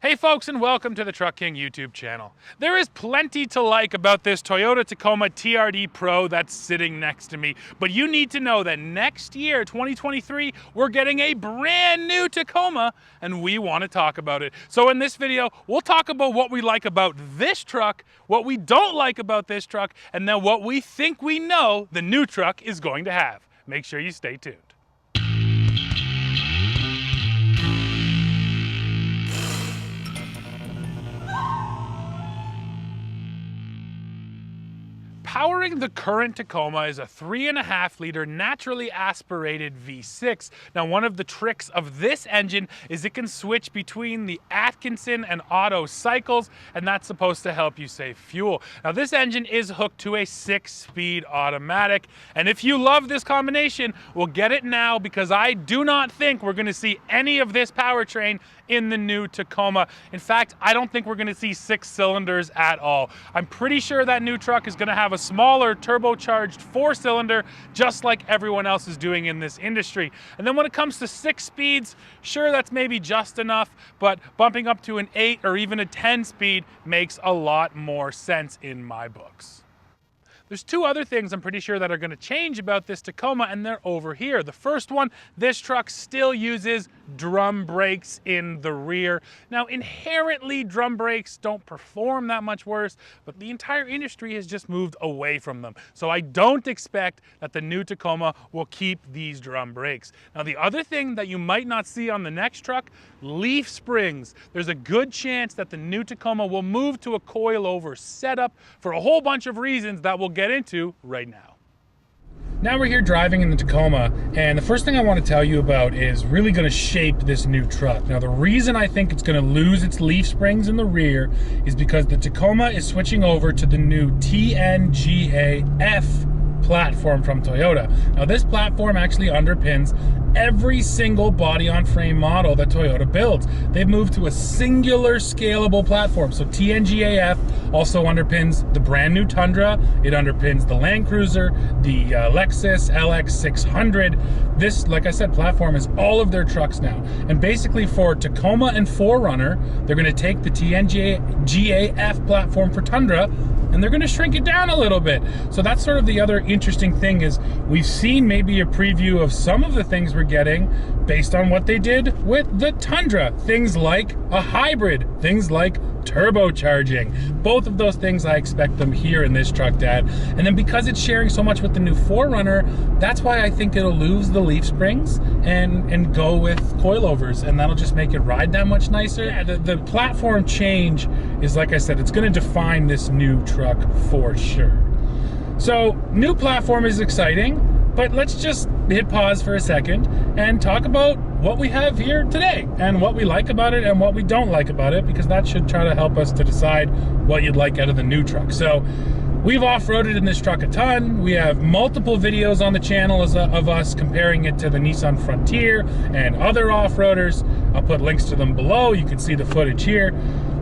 Hey folks, and welcome to the Truck King YouTube channel. There is plenty to like about this Toyota Tacoma TRD Pro that's sitting next to me, but you need to know that next year, 2023, we're getting a brand new Tacoma, and we want to talk about it. So in this video, we'll talk about what we like about this truck, what we don't like about this truck, and then what we think we know the new truck is going to have. Make sure you stay tuned. Powering the current Tacoma is a 3.5-liter naturally aspirated V6. Now, one of the tricks of this engine is it can switch between the Atkinson and Otto cycles, and that's supposed to help you save fuel. Now, this engine is hooked to a 6-speed automatic, and if you love this combination, we'll get it now because I do not think we're going to see any of this powertrain in the new Tacoma. In fact, I don't think we're going to see 6 cylinders at all. I'm pretty sure that new truck is going to have a smaller turbocharged 4-cylinder, just like everyone else is doing in this industry. And then when it comes to 6 speeds, sure, that's maybe just enough, but bumping up to an 8 or even a 10 speed makes a lot more sense in my books. There's 2 other things I'm pretty sure that are going to change about this Tacoma, and they're over here. The first one, this truck still uses drum brakes in the rear. Now, inherently, drum brakes don't perform that much worse, but the entire industry has just moved away from them. So I don't expect that the new Tacoma will keep these drum brakes. Now, the other thing that you might not see on the next truck, leaf springs. There's a good chance that the new Tacoma will move to a coilover setup for a whole bunch of reasons that we'll get into right now. Now we're here driving in the Tacoma, and the first thing I want to tell you about is really going to shape this new truck. Now, the reason I think it's going to lose its leaf springs in the rear is because the Tacoma is switching over to the new TNGA-F platform from Toyota. Now, this platform actually underpins every single body-on-frame model that Toyota builds. They've moved to a singular scalable platform. So TNGA-F also underpins the brand new Tundra. It underpins the Land Cruiser, the Lexus LX600. This, like I said, platform is all of their trucks now. And basically for Tacoma and 4Runner, they're going to take the TNGA-F platform for Tundra and they're going to shrink it down a little bit. So that's sort of the other interesting thing is we've seen maybe a preview of some of the things we're getting based on what they did with the Tundra. Things like a hybrid, things like turbocharging. Both of those things I expect them here in this truck to add. And then because it's sharing so much with the new 4Runner, that's why I think it'll lose the leaf springs and go with coilovers, and that'll just make it ride that much nicer. Yeah, the platform change is, like I said, it's going to define this new truck for sure. So, new platform is exciting, but let's just hit pause for a second and talk about what we have here today and what we like about it and what we don't like about it, because that should try to help us to decide what you'd like out of the new truck. So we've off-roaded in this truck a ton. We have multiple videos on the channel of us comparing it to the Nissan Frontier and other off-roaders. I'll put links to them below. You can see the footage here.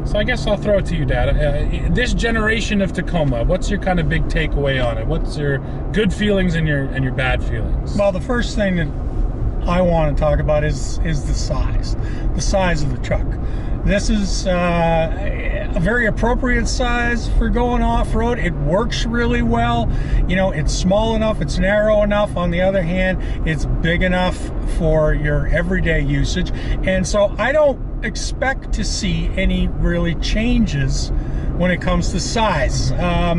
So I guess I'll throw it to you, Dad. This generation of Tacoma, what's your kind of big takeaway on it? What's your good feelings and your bad feelings? Well, the first thing that I want to talk about is the size of the truck. This is a very appropriate size for going off-road. It works really well. You know, it's small enough, it's narrow enough. On the other hand, it's big enough for your everyday usage. And so I don't expect to see any really changes when it comes to size. A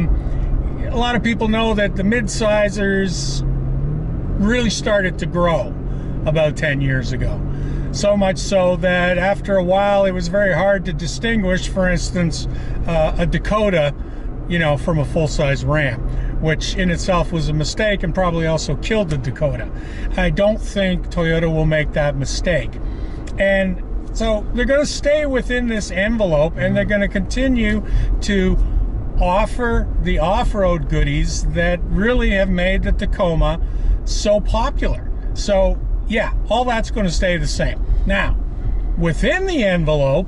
lot of people know that the mid-sizers really started to grow about 10 years ago. So much so that after a while it was very hard to distinguish, for instance, a Dakota, you know, from a full-size Ram, which in itself was a mistake and probably also killed the Dakota. I don't think Toyota will make that mistake. And so they're going to stay within this envelope, and they're going to continue to offer the off-road goodies that really have made the Tacoma so popular. So yeah, all that's going to stay the same. Now, within the envelope,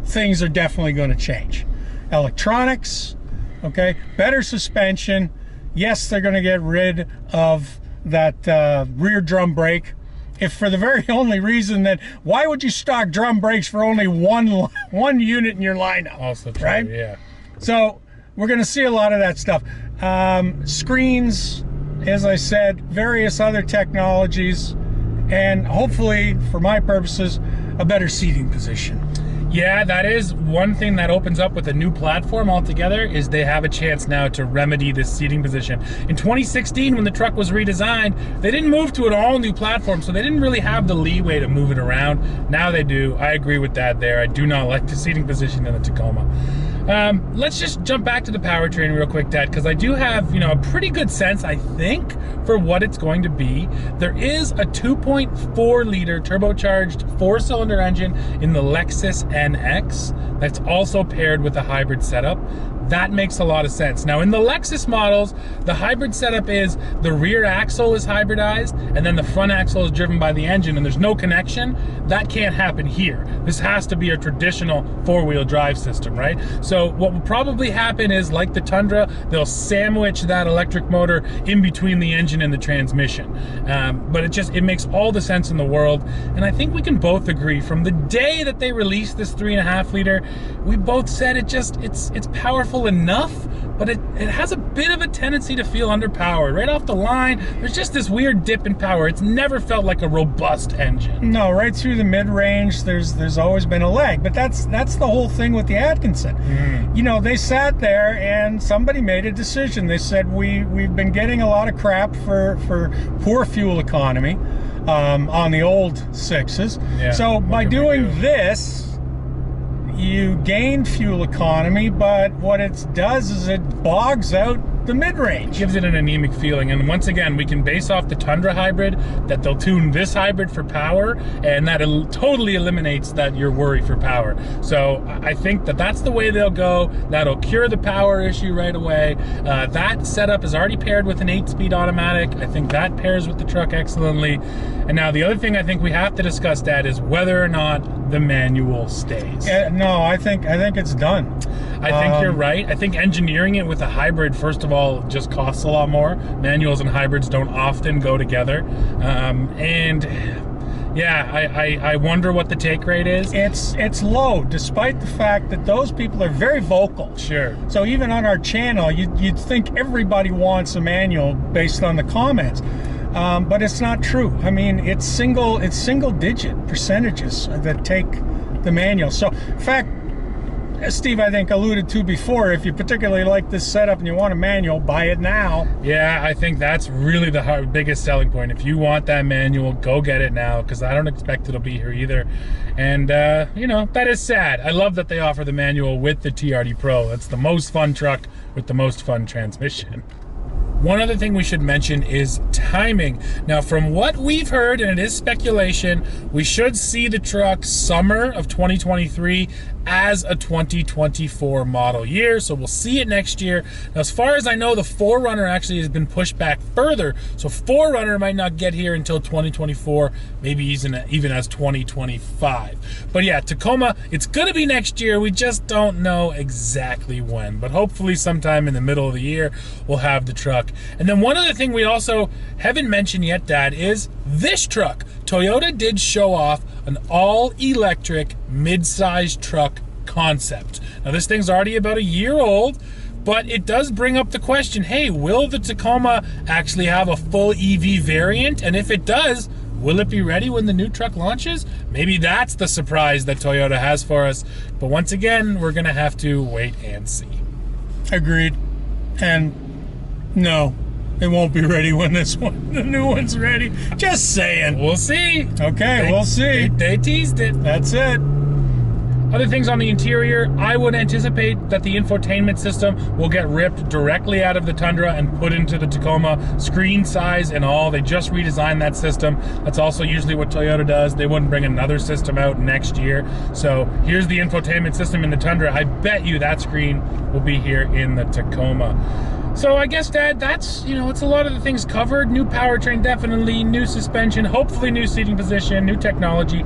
things are definitely going to change. Electronics, okay, better suspension. Yes, they're going to get rid of that rear drum brake if for the very only reason that, why would you stock drum brakes for only one unit in your lineup? Also true, right? yeah. So we're going to see a lot of that stuff. Screens, as I said, various other technologies, and hopefully, for my purposes, a better seating position. Yeah, that is one thing that opens up with a new platform altogether, is they have a chance now to remedy this seating position. In 2016, when the truck was redesigned, they didn't move to an all new platform, so they didn't really have the leeway to move it around. Now they do. I agree with that there. I do not like the seating position in the Tacoma. Let's just jump back to the powertrain real quick, Dad, because I do have, a pretty good sense, I think, for what it's going to be. There is a 2.4 liter turbocharged 4-cylinder engine in the Lexus NX that's also paired with a hybrid setup. That makes a lot of sense. Now, in the Lexus models, the hybrid setup is the rear axle is hybridized and then the front axle is driven by the engine, and there's no connection. That can't happen here. This has to be a traditional 4-wheel drive system, right? So what will probably happen is, like the Tundra, they'll sandwich that electric motor in between the engine and the transmission. But it makes all the sense in the world. And I think we can both agree, from the day that they released this 3.5 liter, we both said it's powerful enough, but it has a bit of a tendency to feel underpowered. Right off the line, there's just this weird dip in power. It's never felt like a robust engine. No, right through the mid-range, there's always been a lag. But that's the whole thing with the Atkinson. They sat there and somebody made a decision. They said, we've been getting a lot of crap for poor fuel economy on the old 6s. Yeah, so by doing this, you gain fuel economy, but what it does is it bogs out the mid-range. Gives it an anemic feeling. And once again, we can base off the Tundra hybrid that they'll tune this hybrid for power, and that totally eliminates your worry for power. So I think that's the way they'll go. That'll cure the power issue right away. That setup is already paired with an 8-speed automatic. I think that pairs with the truck excellently. And now the other thing I think we have to discuss, Dad, is whether or not the manual stays. No, I think it's done. I think you're right. I think engineering it with a hybrid, first of all, just costs a lot more. Manuals and hybrids don't often go together. And yeah, I wonder what the take rate is. It's low, despite the fact that those people are very vocal. Sure. So even on our channel, you'd think everybody wants a manual based on the comments. But it's not true. I mean, it's single digit percentages that take the manual. So in fact, as Steve, I think, alluded to before, if you particularly like this setup and you want a manual, buy it now. Yeah, I think that's really the biggest selling point. If you want that manual, go get it now, because I don't expect it'll be here either. And, that is sad. I love that they offer the manual with the TRD Pro. It's the most fun truck with the most fun transmission. One other thing we should mention is timing. Now, from what we've heard, and it is speculation, we should see the truck summer of 2023 as a 2024 model year, so we'll see it next year. Now, as far as I know, the 4Runner actually has been pushed back further, so 4Runner might not get here until 2024, maybe even as 2025. But yeah, Tacoma, it's gonna be next year. We just don't know exactly when, but hopefully sometime in the middle of the year, we'll have the truck. And then one other thing we also haven't mentioned yet, Dad, is this truck. Toyota did show off an all-electric mid-size truck concept. Now, this thing's already about a year old, but it does bring up the question, hey, will the Tacoma actually have a full EV variant? And if it does, will it be ready when the new truck launches? Maybe that's the surprise that Toyota has for us. But once again, we're gonna have to wait and see. Agreed. And no, it won't be ready when the new one's ready. Just saying. We'll see. Okay, we'll see. They teased it. That's it. Other things on the interior, I would anticipate that the infotainment system will get ripped directly out of the Tundra and put into the Tacoma, screen size and all. They just redesigned that system. That's also usually what Toyota does. They wouldn't bring another system out next year. So here's the infotainment system in the Tundra. I bet you that screen will be here in the Tacoma. So I guess, Dad, that's, it's a lot of the things covered. New powertrain, definitely. New suspension, hopefully new seating position, new technology.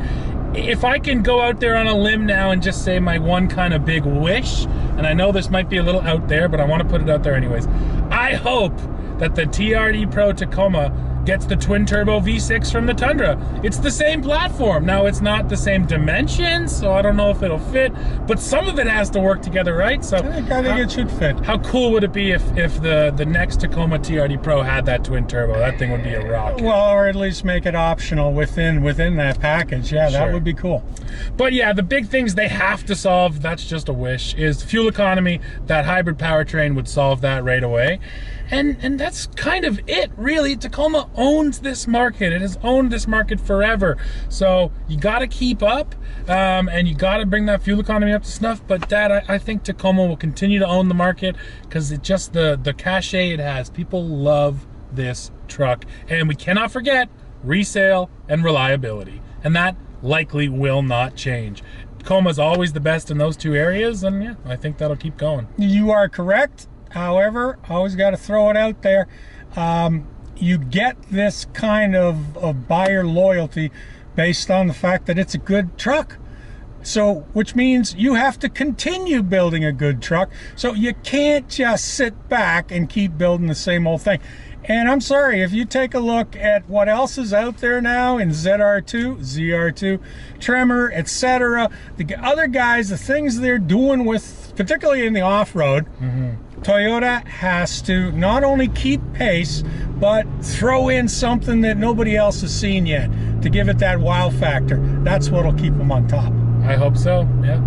If I can go out there on a limb now and just say my one kind of big wish, and I know this might be a little out there, but I want to put it out there anyways. I hope that the TRD Pro Tacoma gets the twin turbo V6 from the Tundra. It's the same platform. Now it's not the same dimensions, so I don't know if it'll fit, but some of it has to work together, right? So I think it should fit. How cool would it be if the next Tacoma TRD Pro had that twin turbo? That thing would be a rocket. Well, or at least make it optional within that package. Yeah, that would be cool. But yeah, the big things they have to solve, that's just a wish, is fuel economy. That hybrid powertrain would solve that right away. And that's kind of it, really. Tacoma owns this market. It has owned this market forever. So you got to keep up, and you got to bring that fuel economy up to snuff. But Dad, I think Tacoma will continue to own the market because it just the cachet it has. People love this truck, and we cannot forget resale and reliability, and that likely will not change. Tacoma's always the best in those two areas, and yeah, I think that'll keep going. You are correct. However, always got to throw it out there. You get this kind of buyer loyalty based on the fact that it's a good truck. So, which means you have to continue building a good truck. So you can't just sit back and keep building the same old thing. And I'm sorry, if you take a look at what else is out there now in ZR2, ZR2, Tremor, etc., the other guys, the things they're doing with, particularly in the off-road, Toyota has to not only keep pace, but throw in something that nobody else has seen yet to give it that wow factor. That's what'll keep them on top. I hope so, yeah.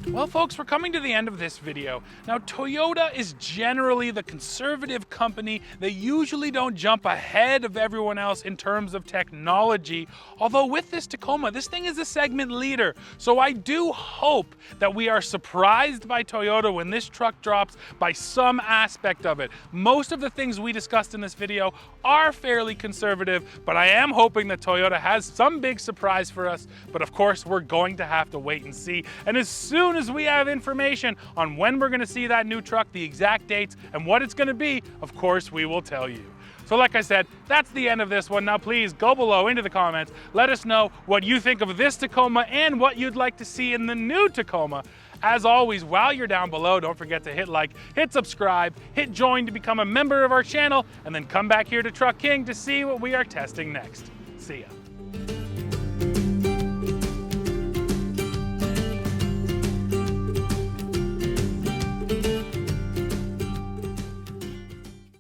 Well, folks, we're coming to the end of this video. Now, Toyota is generally the conservative company. They usually don't jump ahead of everyone else in terms of technology. Although with this Tacoma, this thing is a segment leader. So I do hope that we are surprised by Toyota when this truck drops by some aspect of it. Most of the things we discussed in this video are fairly conservative, but I am hoping that Toyota has some big surprise for us. But of course, we're going to have to wait and see. And as soon as we have information on when we're going to see that new truck, the exact dates, and what it's going to be, of course, we will tell you. So like I said, that's the end of this one. Now please go below into the comments. Let us know what you think of this Tacoma and what you'd like to see in the new Tacoma. As always, while you're down below, don't forget to hit like, hit subscribe, hit join to become a member of our channel, and then come back here to Truck King to see what we are testing next. See ya.